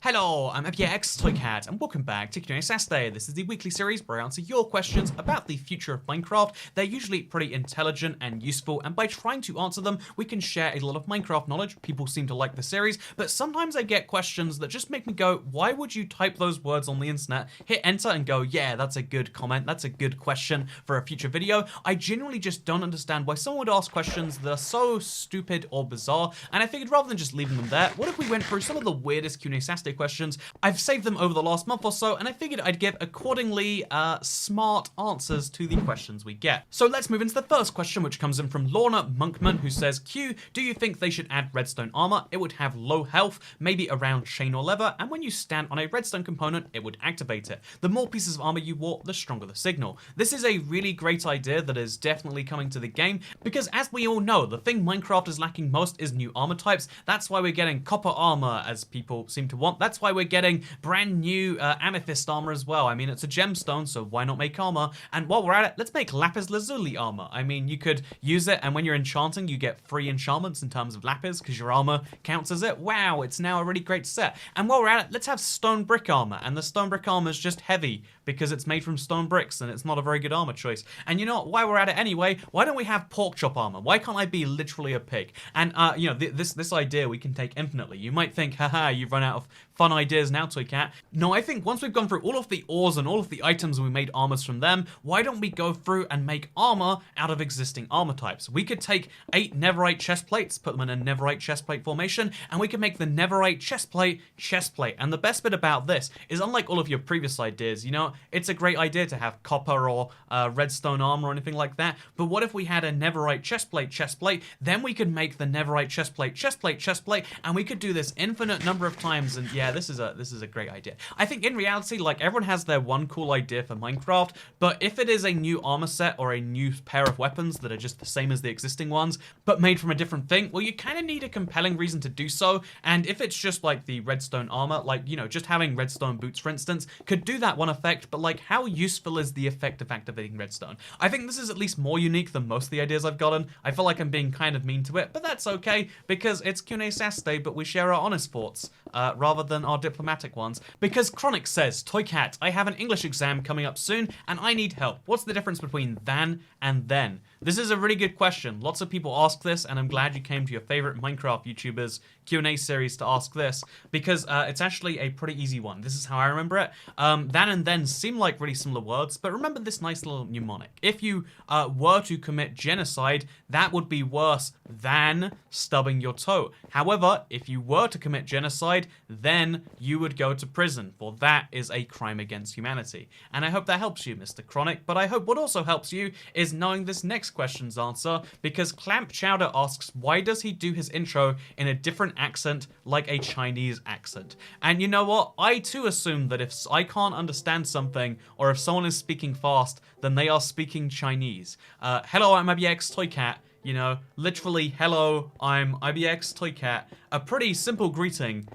Hello, I'm ToycatA, and welcome back to Q&A Saturday. This is the weekly series where I answer your questions about the future of Minecraft. They're usually pretty intelligent and useful, and by trying to answer them, we can share a lot of Minecraft knowledge. People seem to like the series, but sometimes I get questions that just make me go, why would you type those words on the internet, hit enter and go, yeah, that's a good comment, that's a good question for a future video. I genuinely just don't understand why someone would ask questions that are so stupid or bizarre, and I figured rather than just leaving them there, what if we went through some of the weirdest Q&A Saturday questions? I've saved them over the last month or so, and I figured I'd give accordingly smart answers to the questions we get. So let's move into the first question, which comes in from Lorna Monkman, who says, Q, do you think they should add redstone armor? It would have low health, maybe around chain or leather, and when you stand on a redstone component, it would activate it. The more pieces of armor you wore, the stronger the signal. This is a really great idea that is definitely coming to the game, because as we all know, the thing Minecraft is lacking most is new armor types. That's why we're getting copper armor, as people seem to want. That's why we're getting brand new amethyst armor as well. I mean, it's a gemstone, so why not make armor? And while we're at it, let's make Lapis Lazuli armor. I mean, you could use it, and when you're enchanting, you get free enchantments in terms of Lapis, because your armor counts as it. Wow, it's now a really great set. And while we're at it, let's have stone brick armor, and the stone brick armor is just heavy, because it's made from stone bricks, and it's not a very good armor choice. And you know what, while we're at it anyway, why don't we have pork chop armor? Why can't I be literally a pig? And, you know, this idea we can take infinitely. You might think, haha, you've run out of fun ideas now, ToycatA. No, I think once we've gone through all of the ores and all of the items and we made armors from them, why don't we go through and make armor out of existing armor types? We could take 8 netherite chest plates, put them in a netherite chest plate formation, and we could make the netherite chest plate. And the best bit about this is, unlike all of your previous ideas, you know, it's a great idea to have copper or redstone armor or anything like that, but what if we had a netherite chest plate, then we could make the netherite chest plate, and we could do this infinite number of times, and yeah, this is a great idea. I think in reality, like, everyone has their one cool idea for Minecraft, but if it is a new armor set or a new pair of weapons that are just the same as the existing ones, but made from a different thing, well, you kind of need a compelling reason to do so, and if it's just like the redstone armor, like, you know, just having redstone boots, for instance, could do that one effect, but like, how useful is the effect of activating redstone? I think this is at least more unique than most of the ideas I've gotten. I feel like I'm being kind of mean to it, but that's okay, because it's Q&A Saturday, but we share our honest thoughts, rather than our diplomatic ones. Because Chronic says, ToycatA, I have an English exam coming up soon, and I need help. What's the difference between than and then? This is a really good question. Lots of people ask this, and I'm glad you came to your favorite Minecraft YouTubers Q&A series to ask this, because it's actually a pretty easy one. This is how I remember it. Than and then seem like really similar words, but remember this nice little mnemonic. If you were to commit genocide, that would be worse than stubbing your toe. However, if you were to commit genocide, then you would go to prison, for that is a crime against humanity. And I hope that helps you, Mr. Chronic, but I hope what also helps you is knowing this next question's answer, because Clamp Chowder asks, why does he do his intro in a different accent, like a Chinese accent? And you know what? I too assume that if I can't understand something, or if someone is speaking fast, then they are speaking Chinese. Hello, I'm ToycatA. You know, literally, hello, I'm ToycatA. A pretty simple greeting.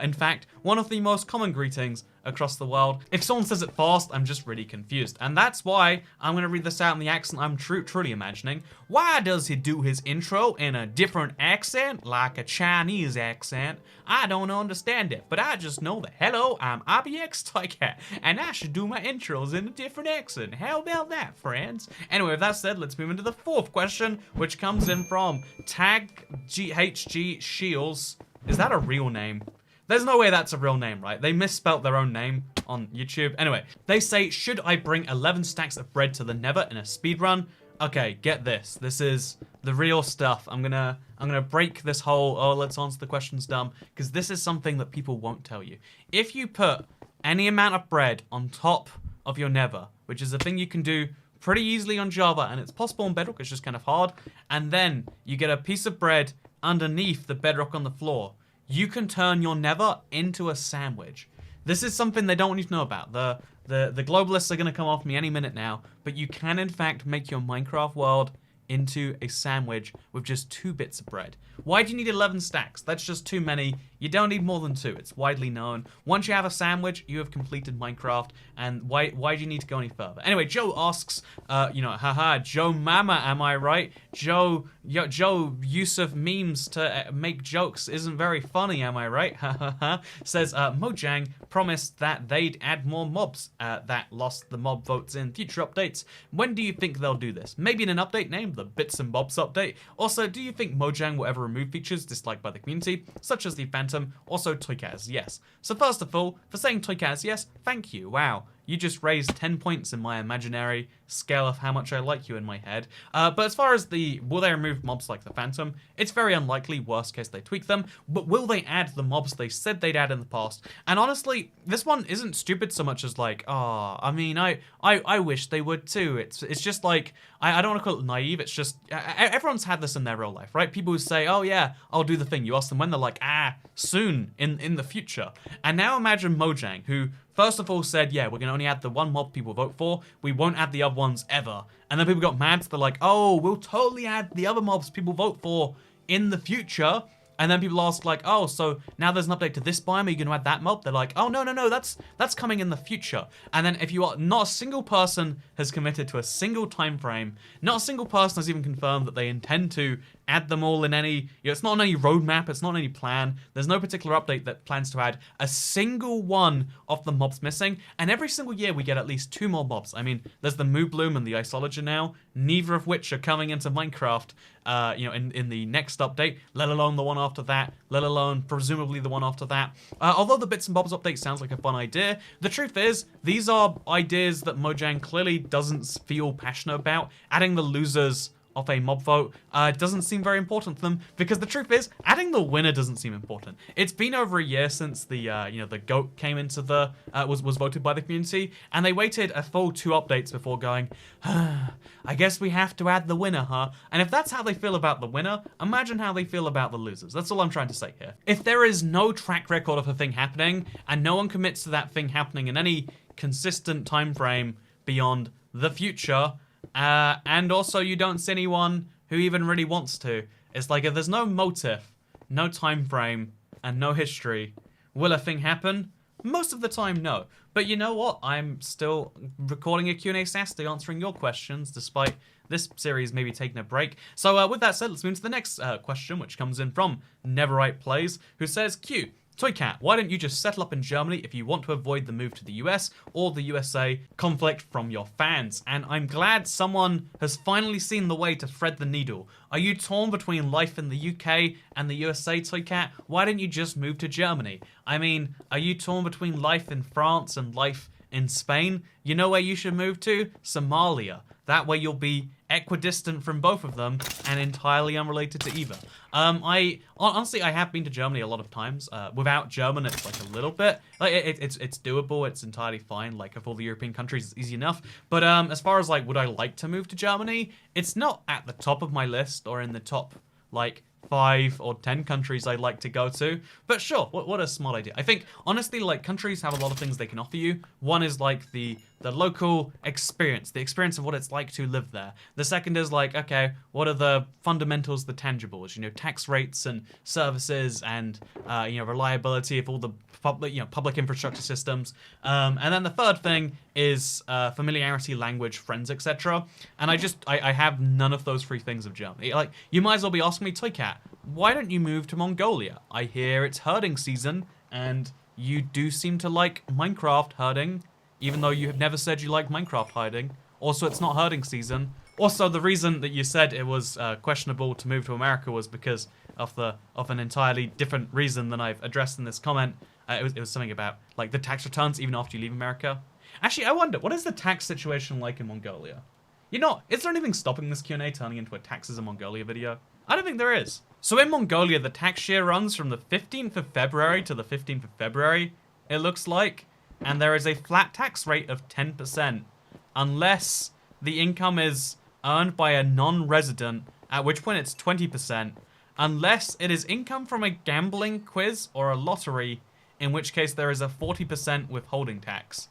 In fact, one of the most common greetings across the world. If someone says it fast, I'm just really confused. And that's why I'm going to read this out in the accent I'm truly imagining. Why does he do his intro in a different accent, like a Chinese accent? I don't understand it, but I just know that, hello, I'm ToycatA, and I should do my intros in a different accent. How about that, friends? Anyway, with that said, let's move into the fourth question, which comes in from Tag GHG Shields. Is that a real name? There's no way that's a real name, right? They misspelt their own name on YouTube. Anyway, they say, should I bring 11 stacks of bread to the Nether in a speedrun? Okay, get this. This is the real stuff. I'm gonna break this whole, oh, let's answer the questions dumb, because this is something that people won't tell you. If you put any amount of bread on top of your Nether, which is a thing you can do pretty easily on Java, and it's possible on Bedrock, it's just kind of hard, and then you get a piece of bread underneath the bedrock on the floor, you can turn your Nether into a sandwich. This is something they don't want you to know about. The globalists are going to come off me any minute now, but you can in fact make your Minecraft world into a sandwich with just 2 bits of bread. Why do you need 11 stacks? That's just too many. You don't need more than 2. It's widely known. Once you have a sandwich, you have completed Minecraft, and why do you need to go any further? Anyway, Joe asks, haha, Joe Mama, am I right? Joe use of memes to make jokes isn't very funny, am I right? Haha. Says, Mojang promised that they'd add more mobs that lost the mob votes in future updates. When do you think they'll do this? Maybe in an update named the Bits and Bobs update? Also, do you think Mojang will ever remove features disliked by the community, such as the Phantom? Also, ToycatA's yes. So first of all, for saying ToycatA's yes, thank you. Wow. You just raised 10 points in my imaginary scale of how much I like you in my head. But as far as will they remove mobs like the Phantom, it's very unlikely, worst case they tweak them, but will they add the mobs they said they'd add in the past? And honestly, this one isn't stupid so much as like, I mean, I wish they would too. It's just like, I don't want to call it naive, it's just, everyone's had this in their real life, right? People who say, oh yeah, I'll do the thing. You ask them when, they're like, soon, in the future. And now imagine Mojang, who first of all said, yeah, we're going to only add the one mob people vote for. We won't add the other ones ever. And then people got mad. So they're like, oh, we'll totally add the other mobs people vote for in the future. And then people ask like, oh, so now there's an update to this biome, are you going to add that mob? They're like, oh, no, that's coming in the future. And then if you are, not a single person has committed to a single time frame, not a single person has even confirmed that they intend to add them all in any, it's not on any roadmap, it's not on any plan, there's no particular update that plans to add a single one of the mobs missing, and every single year we get at least 2 more mobs. I mean, there's the Moo Bloom and the Isologer now, neither of which are coming into Minecraft, in the next update, let alone the one after that, let alone presumably the one after that. Although the Bits and Bobs update sounds like a fun idea, the truth is, these are ideas that Mojang clearly doesn't feel passionate about. Adding the losers of a mob vote doesn't seem very important to them, because the truth is, adding the winner doesn't seem important. It's been over a year since the the goat came into the was voted by the community, and they waited a full 2 updates before going, I guess we have to add the winner, huh? And if that's how they feel about the winner, imagine how they feel about the losers. That's all I'm trying to say here. If there is no track record of a thing happening, and no one commits to that thing happening in any consistent time frame beyond the future, and also you don't see anyone who even really wants to. It's like, if there's no motive, no time frame, and no history, will a thing happen? Most of the time, no. But you know what? I'm still recording a Q&A Saturday answering your questions, despite this series maybe taking a break. So with that said, let's move to the next question, which comes in from Neverite Plays, who says, Q, ToycatA, why don't you just settle up in Germany if you want to avoid the move to the US or the USA conflict from your fans? And I'm glad someone has finally seen the way to thread the needle. Are you torn between life in the UK and the USA, ToycatA? Why don't you just move to Germany? I mean, are you torn between life in France and life in Spain? You know where you should move to? Somalia. That way you'll be equidistant from both of them and entirely unrelated to either. Honestly, I have been to Germany a lot of times. Without German, it's like a little bit, like it's doable. It's entirely fine. Like, of all the European countries, it's easy enough. But as far as like, would I like to move to Germany? It's not at the top of my list or in the top like 5 or 10 countries I'd like to go to. But sure, what a smart idea. I think, honestly, like, countries have a lot of things they can offer you. One is, like, the local experience, the experience of what it's like to live there. The second is, like, okay, what are the fundamentals, the tangibles? You know, tax rates and services and, reliability of all the public infrastructure systems. And then the third thing is familiarity, language, friends, etc. And I have none of those 3 things of Germany. Like, you might as well be asking me, ToycatA, why don't you move to Mongolia? I hear it's herding season, and you do seem to like Minecraft herding, even though you have never said you like Minecraft herding. Also, it's not herding season. Also, the reason that you said it was questionable to move to America was because of an entirely different reason than I've addressed in this comment. It was something about like the tax returns even after you leave America. Actually, I wonder, what is the tax situation like in Mongolia? You know, is there anything stopping this Q&A turning into a taxes in Mongolia video? I don't think there is. So in Mongolia, the tax year runs from the 15th of February to the 15th of February, it looks like. And there is a flat tax rate of 10%, unless the income is earned by a non-resident, at which point it's 20%, unless it is income from a gambling quiz or a lottery, in which case there is a 40% withholding tax.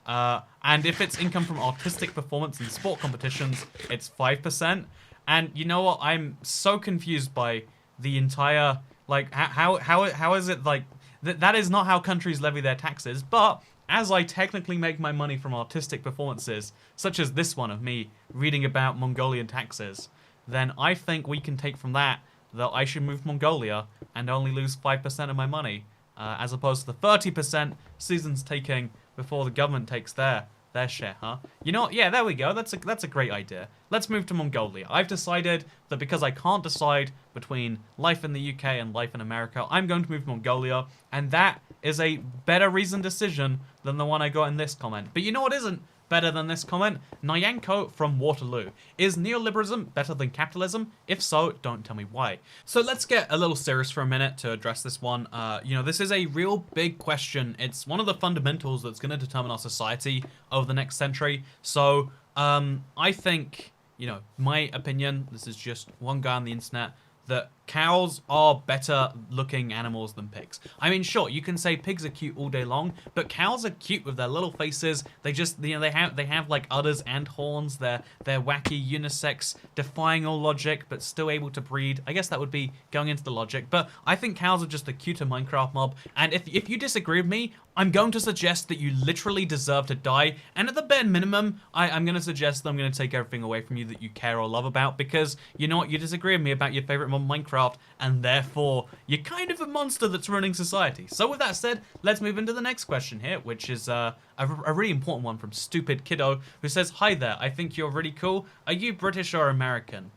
And if it's income from artistic performance and sport competitions, it's 5%. And you know what? I'm so confused by the entire, like, how is it like, that is not how countries levy their taxes, but as I technically make my money from artistic performances, such as this one of me reading about Mongolian taxes, then I think we can take from that I should move to Mongolia and only lose 5% of my money, as opposed to the 30% Susan's taking before the government takes their share, huh? You know what? Yeah, there we go. That's a great idea. Let's move to Mongolia. I've decided that because I can't decide between life in the UK and life in America, I'm going to move to Mongolia, and that is a better reasoned decision than the one I got in this comment. But you know what isn't better than this comment? Nyanko from Waterloo. Is neoliberalism better than capitalism? If so, don't tell me why. So let's get a little serious for a minute to address this one. You know, this is a real big question. It's one of the fundamentals that's going to determine our society over the next century. So I think, you know, my opinion, this is just one guy on the internet, that cows are better looking animals than pigs. I mean, sure, you can say pigs are cute all day long, but cows are cute with their little faces. They just, you know, they have like udders and horns. They're wacky, unisex, defying all logic, but still able to breed. I guess that would be going into the logic, but I think cows are just a cuter Minecraft mob. And if you disagree with me, I'm going to suggest that you literally deserve to die. And at the bare minimum, I'm going to suggest that I'm going to take everything away from you that you care or love about, because you know what, you disagree with me about your favorite mob, Minecraft, and therefore you're kind of a monster that's running society. So with that said, let's move into the next question here, which is a really important one from Stupid Kiddo, who says, "Hi there, I think you're really cool. Are you British or American?"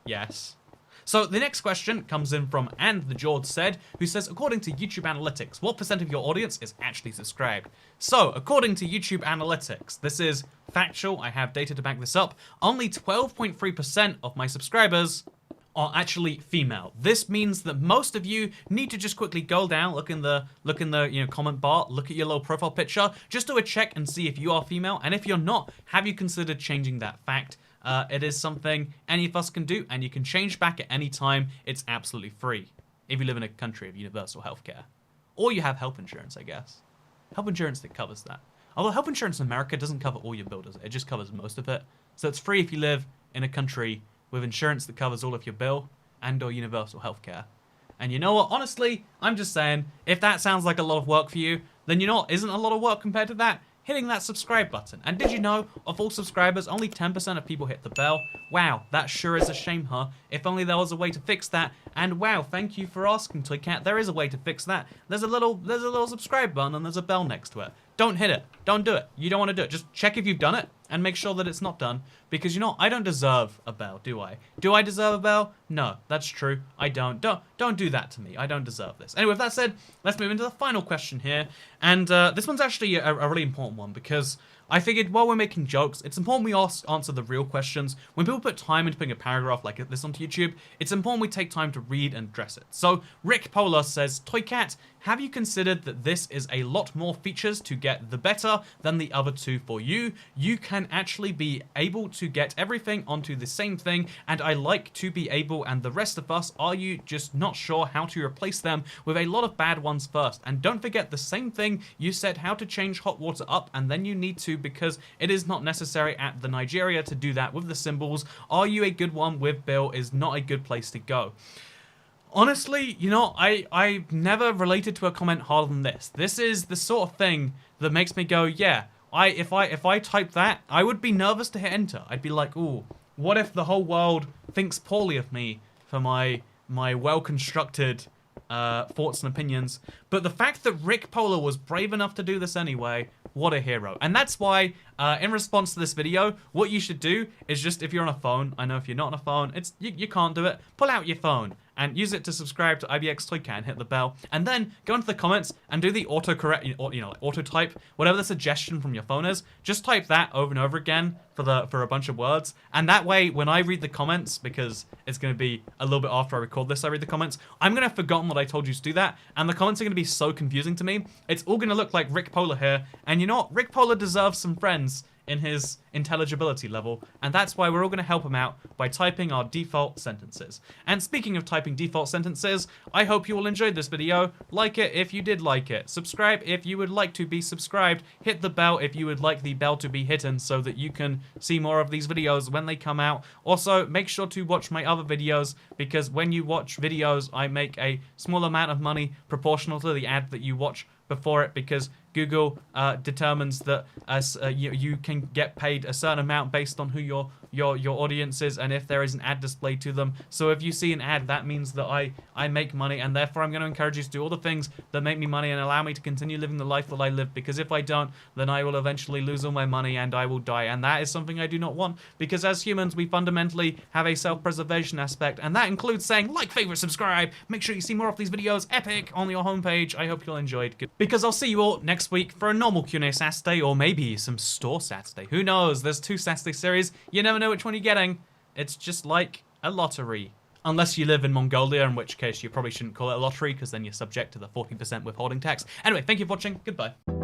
Yes. So the next question comes in from And the George Said, who says, "According to YouTube Analytics, what % of your audience is actually subscribed?" So, according to YouTube Analytics, this is factual, I have data to back this up, only 12.3% of my subscribers are actually female. This means that most of you need to just quickly go down, look in the you know, comment bar, look at your little profile picture, just do a check and see if you are female, and if you're not, have you considered changing that fact? It is something any of us can do, and you can change back at any time. It's absolutely free if you live in a country of universal healthcare. Or you have health insurance, I guess. Health insurance that covers that. Although health insurance in America doesn't cover all your bills, does it? It just covers most of it. So it's free if you live in a country with insurance that covers all of your bill and or universal healthcare. And you know what? Honestly, I'm just saying, if that sounds like a lot of work for you, then you know what isn't a lot of work compared to that? Hitting that subscribe button. And did you know, of all subscribers, only 10% of people hit the bell? Wow, that sure is a shame, huh? If only there was a way to fix that. And wow, thank you for asking, ToycatA. There is a way to fix that. There's a little subscribe button and there's a bell next to it. Don't hit it. Don't do it. You don't want to do it. Just check if you've done it and make sure that it's not done. Because you know, I don't deserve a bell, do I? Do I deserve a bell? No, that's true. I don't. Don't do that to me. I don't deserve this. Anyway, with that said, let's move into the final question here. And this one's actually a really important one, because I figured while we're making jokes, it's important we answer the real questions. When people put time into putting a paragraph like this onto YouTube, it's important we take time to read and address it. So Rick Polar says, "ToycatA, have you considered that this is a lot more features to get the better than the other two for you? You can actually be able to get everything onto the same thing, and I like to be able, and the rest of us, are you just not sure how to replace them with a lot of bad ones first? And don't forget the same thing, you said how to change hot water up, and then you need to, because it is not necessary at the Nigeria to do that with the symbols. Are you a good one with Bill is not a good place to go." Honestly, you know, I never related to a comment harder than this. This is the sort of thing that makes me go, yeah, if I type that, I would be nervous to hit enter. I'd be like, ooh, what if the whole world thinks poorly of me for my well-constructed thoughts and opinions? But the fact that Rick Polar was brave enough to do this anyway, what a hero. And that's why, in response to this video, what you should do is just, if you're on a phone, I know if you're not on a phone, you can't do it, pull out your phone and use it to subscribe to IBX ToycatA and hit the bell, and then go into the comments and do the autocorrect, you know, like auto type, whatever the suggestion from your phone is, just type that over and over again for a bunch of words, and that way, when I read the comments, because it's going to be a little bit after I record this, I read the comments, I'm going to have forgotten what I told you to do that, and the comments are going to be so confusing to me, it's all going to look like Rick Polar here, and you know what, Rick Polar deserves some friends in his intelligibility level, and that's why we're all going to help him out by typing our default sentences. And speaking of typing default sentences, I hope you all enjoyed this video. Like it if you did like it. Subscribe if you would like to be subscribed. Hit the bell if you would like the bell to be hidden so that you can see more of these videos when they come out. Also, make sure to watch my other videos, because when you watch videos, I make a small amount of money proportional to the ad that you watch before it, because Google determines that you can get paid a certain amount based on who your audience is, and if there is an ad displayed to them. So if you see an ad, that means that I make money, and therefore I'm going to encourage you to do all the things that make me money and allow me to continue living the life that I live, because if I don't, then I will eventually lose all my money and I will die, and that is something I do not want, because as humans we fundamentally have a self-preservation aspect, and that includes saying like, favorite, subscribe, make sure you see more of these videos, epic, on your homepage. I hope you all enjoyed, because I'll see you all next week for a normal Q&A Saturday, or maybe some store Saturday. Who knows? There's 2 Saturday series. You never know which one you're getting. It's just like a lottery. Unless you live in Mongolia, in which case you probably shouldn't call it a lottery, because then you're subject to the 40% withholding tax. Anyway, thank you for watching. Goodbye.